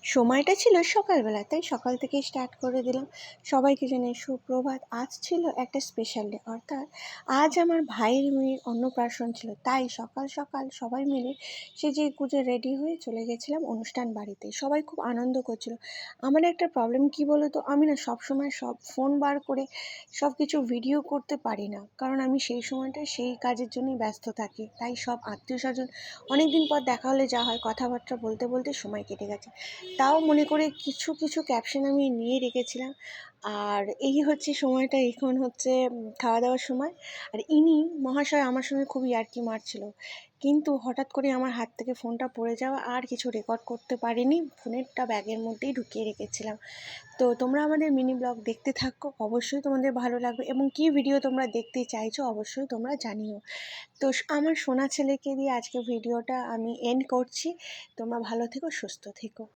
সময়টা ছিল সকালবেলা, তাই সকাল থেকেই স্টার্ট করে দিলাম। সবাইকে জানাই সুপ্রভাত। আজ ছিল একটা স্পেশাল ডে, অর্থাৎ আজ আমার ভাইয়ের মেয়ের অন্নপ্রাশন ছিল। তাই সকাল সকাল সবাই মিলে সেজেগুজে রেডি হয়ে চলে গেছিলাম অনুষ্ঠান বাড়িতে। সবাই খুব আনন্দ করছিল। আমার একটা প্রবলেম কী বলো তো, আমি না সবসময় ফোন বার করে সব কিছু ভিডিও করতে পারি না, কারণ আমি সেই সময়টা সেই কাজের জন্যই ব্যস্ত থাকি। তাই সব আত্মীয় স্বজন অনেক দিন পর দেখা হলে যা হয়, কথাবার্তা বলতে বলতে সময় কেটে গেছে। তাও মনে করে কিছু কিছু ক্যাপশন আমি নিয়ে রেখেছিলাম। আর এই হচ্ছে সময়টা, এখন হচ্ছে খাওয়া দাওয়ার সময়। আর ইনি মহাশয় আমার সঙ্গে খুব ইয়ার্কি মারছিল, কিন্তু হঠাৎ করে আমার হাত থেকে ফোনটা পড়ে যাওয়া, আর কিছু রেকর্ড করতে পারিনি। ফোনেরটা ব্যাগের মধ্যেই ঢুকিয়ে রেখেছিলাম। তো তোমরা আমাদের মিনি ব্লগ দেখতে থাকো, অবশ্যই তোমাদের ভালো লাগবে, এবং কী ভিডিও তোমরা দেখতে চাইছো অবশ্যই তোমরা জানিও। তো আমার সোনা ছেলেকে দিয়ে আজকে ভিডিওটা আমি এন্ড করছি। তোমরা ভালো থেকো, সুস্থ থেকো।